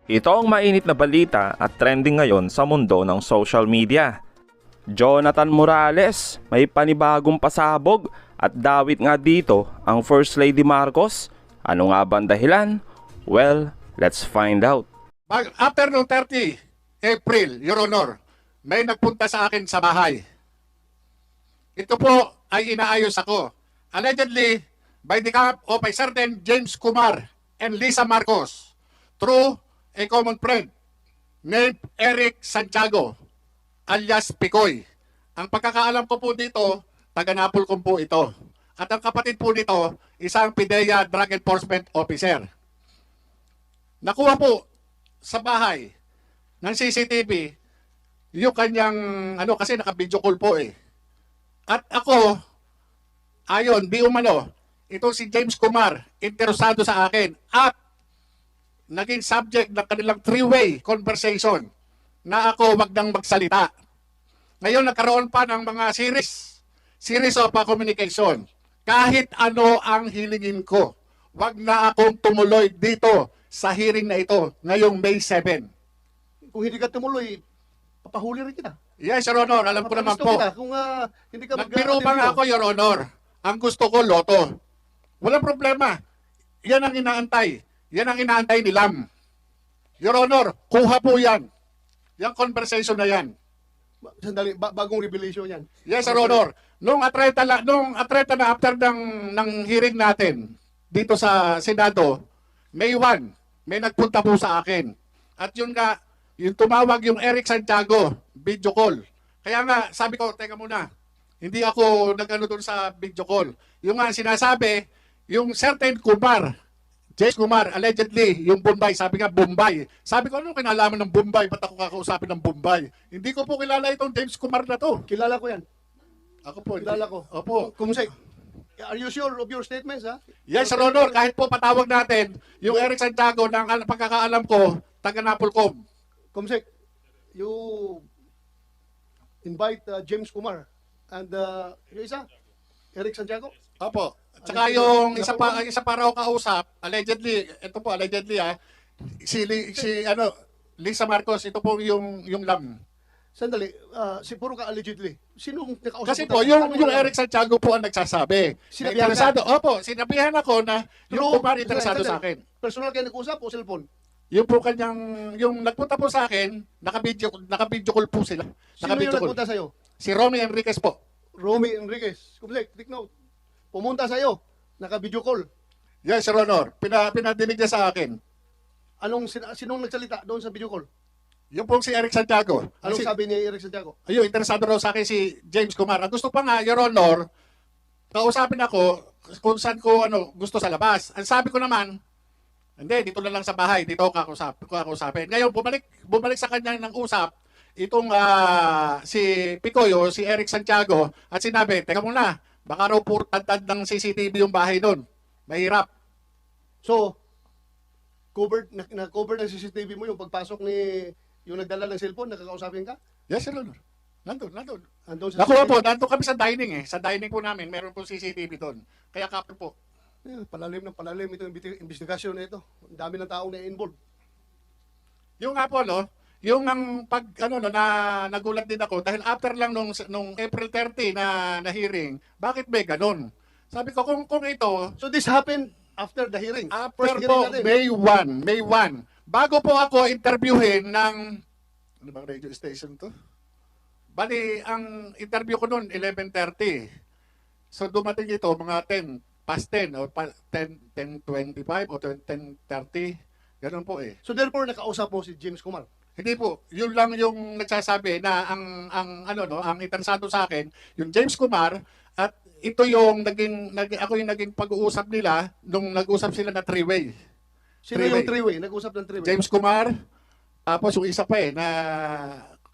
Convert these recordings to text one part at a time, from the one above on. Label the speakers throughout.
Speaker 1: Ito ang mainit na balita at trending ngayon sa mundo ng social media. Jonathan Morales, may panibagong pasabog at dawit nga dito ang First Lady Marcos. Ano nga ba ang dahilan? Well, let's find out.
Speaker 2: After noong 30 April, Your Honor, may nagpunta sa akin sa bahay. Ito po ay inaayos ako. Allegedly, by the camp of a certain James Kumar and Lisa Marcos through a common friend named Eric Santiago alias Picoy. Ang pagkakaalam ko po dito, taga-Napolcom po ito. At ang kapatid po nito, isang PIDEA Drug Enforcement Officer. Nakuha po sa bahay ng CCTV yung kanyang, kasi naka-video call po eh. At ako, ayon, di umano, ito si James Kumar, interesado sa akin at naging subject ng kanilang three-way conversation na ako wag nang magsalita. Ngayon nagkaroon pa ng mga series of communication. Kahit ano ang hilingin ko, wag na akong tumuloy dito sa hearing na ito ngayong May 7.
Speaker 3: Kung hindi ka tumuloy, papahuli rin kita.
Speaker 2: Yes, Your Honor, alam ko naman po.
Speaker 3: Kita. Kung hindi ka
Speaker 2: Nagbiro pa nga ako, Your Honor. Ang gusto ko, loto. Walang problema. Yan ang inaantay. Yan ang inaantay ni Lam. Your Honor, kuha po yan. Yung conversation na yan.
Speaker 3: Sandali, bagong revelation yan.
Speaker 2: Yes, Your Honor. Nung atreta na after ng hearing natin dito sa Senado, May 1, may nagpunta po sa akin. At yun nga, yung tumawag yung Eric Santiago, video call. Kaya nga, sabi ko, teka muna, hindi ako nag-ano doon sa video call. Yung nga sinasabi, yung certain Kumar, James Kumar, allegedly, yung Bombay, sabi nga Bombay. Sabi ko, ano kinalaman ng Bombay? Ba't ako kakausapin ng Bombay? Hindi ko po kilala itong James Kumar na to.
Speaker 3: Kilala ko yan.
Speaker 2: Ako po.
Speaker 3: Kilala ko.
Speaker 2: Opo.
Speaker 3: Kumusay, are you sure of your statements, ha?
Speaker 2: Yes, Sir Honor, kahit po patawag natin, yung Eric Santiago, ng pagkakaalam ko, taga-Napolcom.
Speaker 3: Kumusay, you invite James Kumar and yung isa, Eric Santiago?
Speaker 2: Opo. At saka yung isa pa raw kausap, allegedly, ito po, allegedly si Lisa Marcos, ito po yung Lam.
Speaker 3: Sandali, puro ka allegedly. Sinong nakausap?
Speaker 2: Kasi po, yung Eric Santiago po ang nagsasabi.
Speaker 3: Sinabihan
Speaker 2: Interesado. Opo, sinabihan ako na yung Kumar interesado sa akin.
Speaker 3: Personal kayo nag-usap o cellphone?
Speaker 2: Yung po kanyang, yung nagpunta po sa akin, naka-video call po sila.
Speaker 3: Sino yung nagpunta sa'yo?
Speaker 2: Si Romy Enriquez po.
Speaker 3: Romy Enriquez. Kumsek, take note. Pumunta sa'yo, naka-video call.
Speaker 2: Yes, Sir Honor. Pinadinig niya sa akin.
Speaker 3: Sinong nagsalita doon sa video call?
Speaker 2: Yung pong si Eric Santiago.
Speaker 3: Anong sabi ni Eric Santiago?
Speaker 2: Ayun, interesado raw sa akin si James Kumar. Ang gusto pa nga, Your Honor, kausapin ako kung saan ko gusto sa labas. Ang sabi ko naman, hindi, dito na lang sa bahay, dito ako kausapin. Ngayon, bumalik sa kanya ng usap, itong si Picoy o si Eric Santiago, at sinabi, teka muna, baka raw puro tantad ng CCTV yung bahay doon. Mahirap.
Speaker 3: So, na-cover ng CCTV mo yung pagpasok ni yung nagdala ng cellphone, nakakausapin ka?
Speaker 2: Yes, Sir Honor. Nandun.
Speaker 3: Andun sa
Speaker 2: Nakuha
Speaker 3: CCTV?
Speaker 2: po, nandun kami sa dining eh. Sa dining po namin, meron po CCTV doon. Kaya kapit po.
Speaker 3: Palalim itong investigasyon na ito. Ang dami ng taong na-involved.
Speaker 2: Yung nga po, yung ang nagulat din ako dahil after lang nung April 30 na hearing, bakit may ganun? Sabi ko kung ito,
Speaker 3: So this happened after the hearing?
Speaker 2: after
Speaker 3: First hearing
Speaker 2: po,
Speaker 3: natin.
Speaker 2: May 1. Bago po ako interviewin ng, ano bang radio station to? Bali, ang interview ko noon, 11:30. So dumating ito, mga 10, past 10, o 10:25 o 10:30. Ganun po eh.
Speaker 3: So therefore, nakausap mo si James Kumar?
Speaker 2: Hindi po, yun lang yung nagsasabi na ang interesado sa akin, yung James Kumar, at ito yung ako yung naging pag-uusap nila nung nag-usap sila na three-way.
Speaker 3: Sino yung three-way? Nag-usap ng three-way?
Speaker 2: James Kumar, tapos yung isa pa na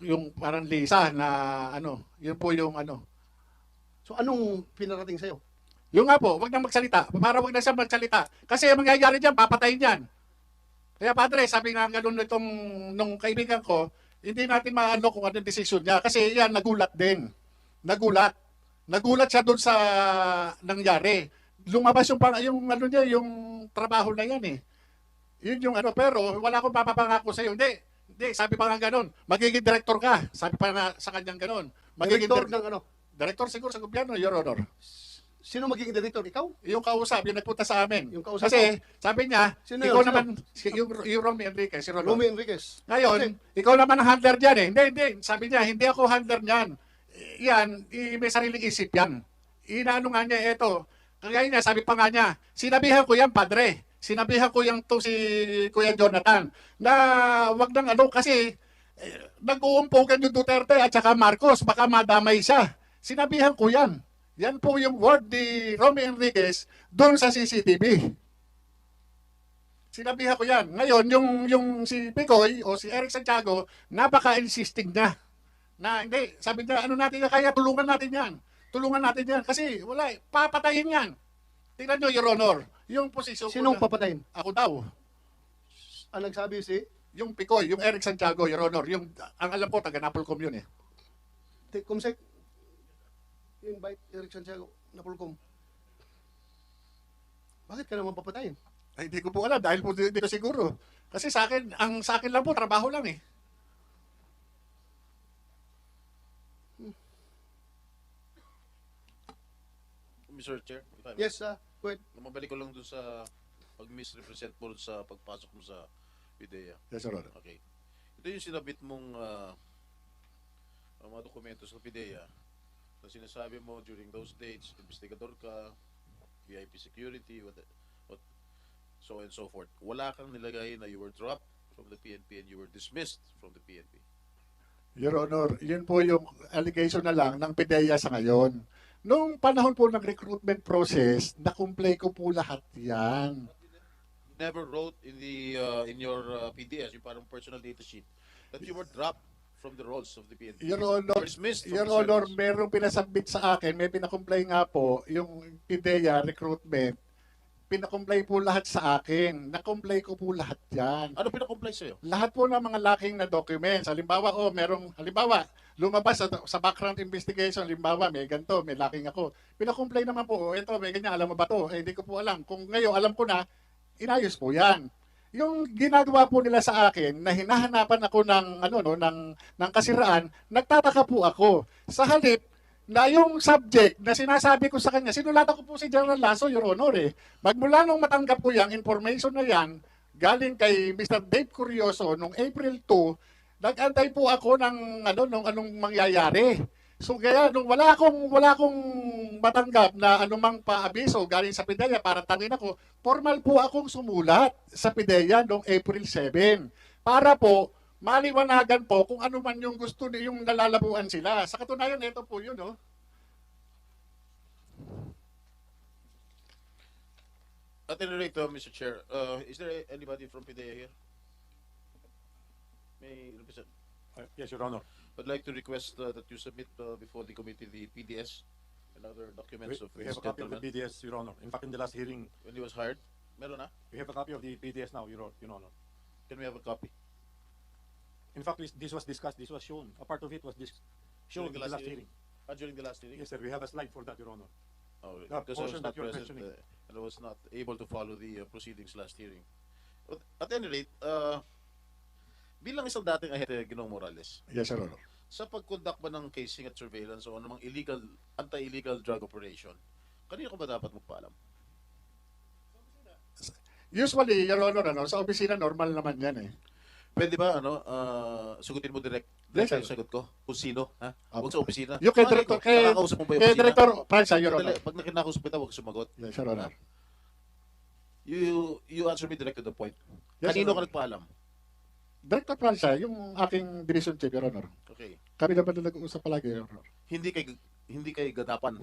Speaker 2: yung parang Lisa na yun po yung
Speaker 3: So anong pinarating sa'yo?
Speaker 2: Yung nga po, wag nang magsalita. Para wag na siya magsalita. Kasi ang mangyayari diyan, papatayin yan. Kaya padre, sabi nga ganun nung kaibigan ko, hindi natin maano kung ano yung desisyon niya. Kasi yan, nagulat din. Nagulat siya doon sa nangyari. Lumabas yung trabaho na yan eh. Yun yung ano, pero wala akong papapangako sa iyo. Hindi, sabi pa nga ganun. Magiging director ka. Sabi pa nga sa kanyang ganun. Magiging
Speaker 3: Director ng ano?
Speaker 2: director siguro sa gobyerno, Your Honor.
Speaker 3: Sino magiging director? Ikaw?
Speaker 2: Yung kausap, yung nagpunta sa amin.
Speaker 3: Yung kausap
Speaker 2: Kasi sabi niya,
Speaker 3: Sino
Speaker 2: ikaw
Speaker 3: yun?
Speaker 2: naman, yung Romy Enriquez, si Rolando.
Speaker 3: Romy Enriquez.
Speaker 2: Ngayon, ikaw naman ang handler dyan eh. Hindi. Sabi niya, hindi ako handler niyan. Yan, may sariling isip yan. Inaano nga niya, eto. Kagaya niya, sabi pa nga niya, sinabihan ko yan, padre. Sinabihan ko yan to si Kuya Jonathan. Na wag nang ano, kasi nag-uumpugan yung Duterte at saka Marcos. Baka madamay siya. Sinabihan ko yan. Yan po yung word ni Romy Enriquez doon sa CCTV. Sinabihan ko yan. Ngayon, yung si Picoy o si Eric Santiago, napaka-insisting na. Na hindi, sabi niya, ano natin na kaya, tulungan natin yan. Tulungan natin yan. Kasi wala, papatayin yan. Tingnan nyo, Your Honor, yung posisyon
Speaker 3: Sinong
Speaker 2: ko na,
Speaker 3: papatayin?
Speaker 2: ako daw.
Speaker 3: Ang nagsabi si
Speaker 2: Yung Picoy, yung Eric Santiago, Your Honor, yung, ang alam ko, taga Napolcom yun eh.
Speaker 3: Kumsek. Invite Eric Santiago, Napolcom. Bakit ka naman papatayin?
Speaker 2: Ay, hindi ko po alam, dahil po hindi ko siguro. Kasi sa akin lang po, trabaho lang eh.
Speaker 4: Mr. Chair, if I may.
Speaker 3: Yes, go ahead.
Speaker 4: Mabalik ko lang dun sa pag-misrepresent mo sa pagpasok mo sa PIDEA.
Speaker 2: Yes, Your Honor.
Speaker 4: Okay. Ito yung sinabit mong mga dokumento sa PIDEA na sinasabi mo during those dates, investigador ka, VIP security, what, so and so forth. Wala kang nilagay na you were dropped from the PNP and you were dismissed from the PNP.
Speaker 2: Your Honor, yun po yung allegation na lang ng PIDEA sa ngayon. Noong panahon po ng recruitment process, na-comply ko po lahat yan.
Speaker 4: You never wrote in the in your PDS, yung parang personal data sheet, that you were dropped from the roles of the PNP.
Speaker 2: Your Honor,
Speaker 4: You were dismissed from
Speaker 2: Your
Speaker 4: the
Speaker 2: Honor,
Speaker 4: service.
Speaker 2: merong pinasubmit sa akin, may pinakomply nga po, yung PIDEA recruitment, pinakomply po lahat sa akin. Na-comply ko po lahat yan.
Speaker 4: Ano pinakomply sa'yo?
Speaker 2: Lahat po ng mga lacking na documents. Halimbawa, lumabas sa background investigation, halimbawa, may ganito, may lacking ako. Pinakomply naman po, ito, may ganyan, alam mo ba to? Eh, hindi ko po alam. Kung ngayon, alam ko na, inayos po yan. Yung ginagawa po nila sa akin, na hinahanapan ako ng kasiraan, nagtataka po ako. Sa halip, na yung subject na sinasabi ko sa kanya, sinulatan ko po si General Lasso, Your Honor eh. Magmula nung matanggap ko yung information na yan, galing kay Mr. Dave Curioso noong April 2, nag-antay po ako ng anong mangyayari. So kaya nung wala akong matanggap na anumang paabiso galing sa PIDEA para tangin ako, formal po akong sumulat sa PIDEA noong April 7 para po maliwanagan po kung ano man yung gusto yung nalalabuan sila. Sa katunayan, ito po yun, no?
Speaker 4: At any rate, Mr. Chair, is there anybody from PIDEA here? May represent.
Speaker 5: Yes, Your Honor.
Speaker 4: I'd like to request that you submit before the committee the PDS and other documents of
Speaker 5: We
Speaker 4: this
Speaker 5: have a copy of the
Speaker 4: gentleman
Speaker 5: PDS, Your Honor. In fact, in the last hearing,
Speaker 4: when he was hired. Meron na?
Speaker 5: we have a copy of the PDS now, Your Honor.
Speaker 4: Can we have a copy?
Speaker 5: In fact, this was discussed, this was shown. A part of it was shown in the last hearing.
Speaker 4: During the last hearing?
Speaker 5: Yes, sir. We have a slide for that, Your Honor.
Speaker 4: Oh,
Speaker 5: The
Speaker 4: because I was
Speaker 5: portion
Speaker 4: not
Speaker 5: that you're
Speaker 4: present
Speaker 5: mentioning.
Speaker 4: and I was not able to follow the proceedings last hearing. But at any rate, bilang isang dating ahente Ginoong Morales,
Speaker 2: Yes, Your Honor.
Speaker 4: sa pag-conduct ba ng casing at surveillance o anumang anti-illegal drug operation, kanino ko ba dapat magpaalam?
Speaker 2: Usually, Your Honor, sa opisina, normal naman yan eh.
Speaker 4: Pwede ba, sagutin mo direct
Speaker 2: Yes,
Speaker 4: yung
Speaker 2: sir.
Speaker 4: sagot ko? Kung sino, ha?
Speaker 2: Opo.
Speaker 4: Huwag sa opisina.
Speaker 2: Yung kay
Speaker 4: Malay
Speaker 2: Director,
Speaker 4: ko, nakakausap mo ba yung
Speaker 2: kay
Speaker 4: opisina?
Speaker 2: Director Francia, Your
Speaker 4: Sandali,
Speaker 2: Honor.
Speaker 4: pag nakinakausap kita, huwag sumagot.
Speaker 2: Yes, Your Honor.
Speaker 4: You answer me direct to the point.
Speaker 2: Yes,
Speaker 4: Kanino
Speaker 2: Your
Speaker 4: ka
Speaker 2: Honor.
Speaker 4: nagpaalam?
Speaker 2: Director Francia, yung aking division chief, Your Honor.
Speaker 4: Okay.
Speaker 2: Kami naman na nag-uusap palagi, Your Honor.
Speaker 4: Hindi kay gadapan.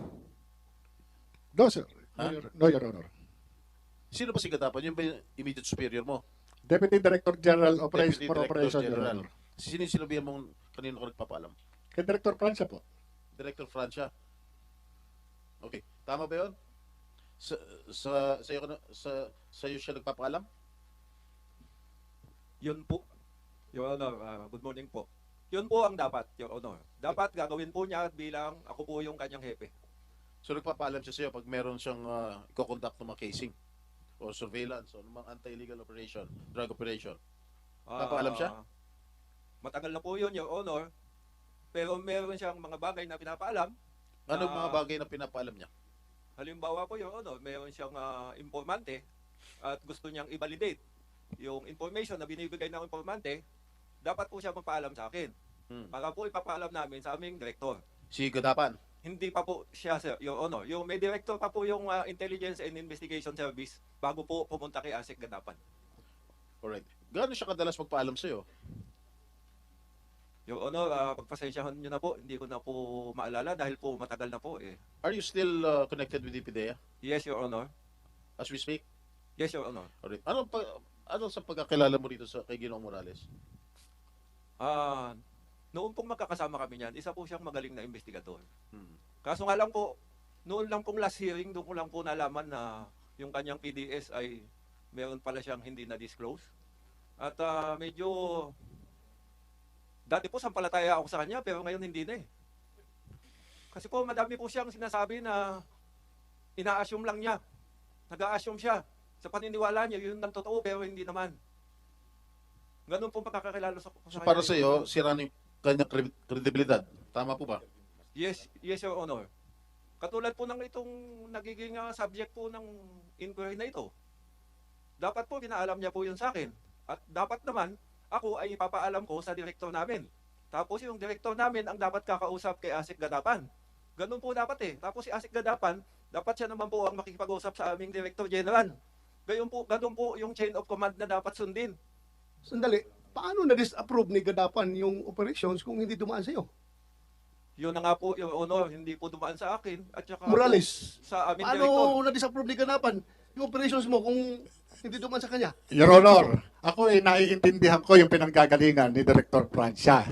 Speaker 2: No, sir.
Speaker 4: Ha?
Speaker 2: No, Your Honor.
Speaker 4: Sino ba si gadapan? Yung ba yung immediate superior mo?
Speaker 2: Deputy Director General
Speaker 4: Deputy
Speaker 2: for
Speaker 4: Director
Speaker 2: Operation, Your
Speaker 4: General.
Speaker 2: Honor.
Speaker 4: Sino yung sinabihan mong kanino ka nagpapaalam?
Speaker 2: Kay Director Francia po.
Speaker 4: Director Francia. Okay. Tama ba yun? Sa'yo siya nagpapaalam?
Speaker 6: Yun po, Your Honor, good morning po. Yun po ang dapat, Your Honor. Dapat gagawin po niya bilang ako po yung kanyang hepe.
Speaker 4: So nagpapaalam siya sa'yo pag meron siyang iko-conduct ng mga casing o surveillance o anumang anti-illegal operation, drug operation?
Speaker 6: Ah,
Speaker 4: Napaalam siya?
Speaker 6: Matagal na po yun, Your Honor. Pero meron siyang mga bagay na pinapaalam.
Speaker 4: Anong
Speaker 6: Ah.
Speaker 4: mga bagay na pinapaalam niya?
Speaker 6: Halimbawa po, Your Honor, meron siyang informante at gusto niyang i-validate yung information na binibigay ng informante, dapat po siya magpaalam sa akin. Para po ipapaalam namin sa aming director.
Speaker 4: Si Gadapan.
Speaker 6: Hindi pa po siya, sir, Your Honor. Yung may director pa po yung Intelligence and Investigation Service bago po pumunta kay ASEC Gadapan.
Speaker 4: Correct. Gaano siya kadalas magpaalam sa'yo?
Speaker 6: Your Honor, pagpasensyahan niyo na po, hindi ko na po maalala dahil po matagal na po eh.
Speaker 4: Are you still connected with the PDEA
Speaker 6: Yes, Your Honor.
Speaker 4: as we speak?
Speaker 6: Yes, Your Honor.
Speaker 4: Alright. Ano sa pagkakilala mo dito kay Ginoong Morales?
Speaker 6: Noon pong magkakasama kami niyan, isa po siyang magaling na investigador.
Speaker 4: Hmm.
Speaker 6: Kaso nga lang po, noon lang pong last hearing, doon ko lang po nalaman na yung kanyang PDS ay meron pala siyang hindi na-disclose. At medyo, dati po sampalataya ako sa kanya, pero ngayon hindi na eh. Kasi po madami po siyang sinasabi na ina-assume lang niya. Nag-a-assume siya. Sa paniniwala niya, yun ang totoo, pero hindi naman. Ganun po pagkakakilala sa
Speaker 4: So
Speaker 6: kanya.
Speaker 4: para sa iyo, sira na yung kanyang kredibilidad. Tama po ba?
Speaker 6: Yes, Your Honor. Katulad po ng itong nagiging subject po ng inquiry na ito. Dapat po pinaalam niya po yun sa akin. At dapat naman, ako ay ipapaalam ko sa direktor namin. Tapos yung direktor namin ang dapat kakausap kay ASEC Gadapan. Ganun po dapat eh. Tapos si ASEC Gadapan, dapat siya naman po ang makikipag-usap sa aming Director General. Ganun po yung chain of command na dapat sundin.
Speaker 3: Sandali, paano na-disapprove ni Gadapan yung operations kung hindi dumaan sa'yo?
Speaker 6: Yun na nga po, Your Honor, hindi po dumaan sa akin. At saka
Speaker 3: Morales,
Speaker 6: sa aming direktor.
Speaker 3: paano na-disapprove ni Gadapan yung operations mo kung hindi dumaan sa kanya?
Speaker 2: Your Honor, ako ay naiintindihan ko yung pinanggagalingan ni Director Francia.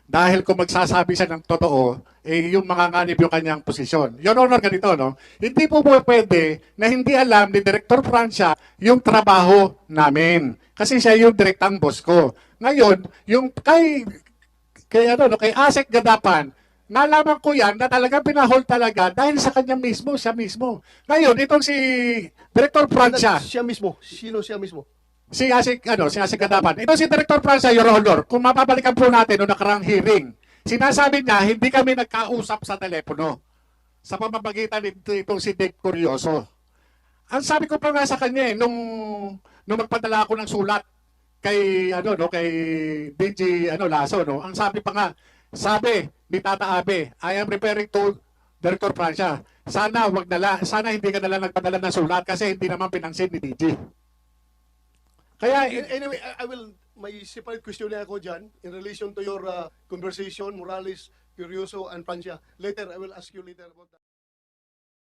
Speaker 2: Dahil kung magsasabi siya ng totoo, yung mga nganib yung kanyang posisyon. Your Honor, ganito, no? Hindi po pwede na hindi alam ni Director Francia yung trabaho namin. Kasi siya yung direktang boss ko. Ngayon, yung kay ASEC Gadapan, nalaman ko yan na talagang pinahol talaga dahil sa kanya mismo, siya mismo. Ngayon, itong si Director Francia,
Speaker 3: Siya mismo. Sino siya mismo?
Speaker 2: si ASEC Gadapan. Ito si Director Francia, Your Honor, kung mapapalikan po natin noong nakarang hearing, sinasabi niya, hindi kami nagkausap sa telepono sa pamamagitan nitong si Dave Curioso. Ang sabi ko pa nga sa kanya nung magpadala ako ng sulat kay kay DG Lasso, no. Ang sabi pa nga, sabi ni Tata Abe, I am referring to Director Francia. Sana hindi ka nalang nagpadala ng sulat kasi hindi naman pinansin ni DG. Kaya
Speaker 3: Anyway, I will, may separate question na ako dyan in relation to your conversation, Morales, Curioso, and Francia. Later, I will ask you later about that.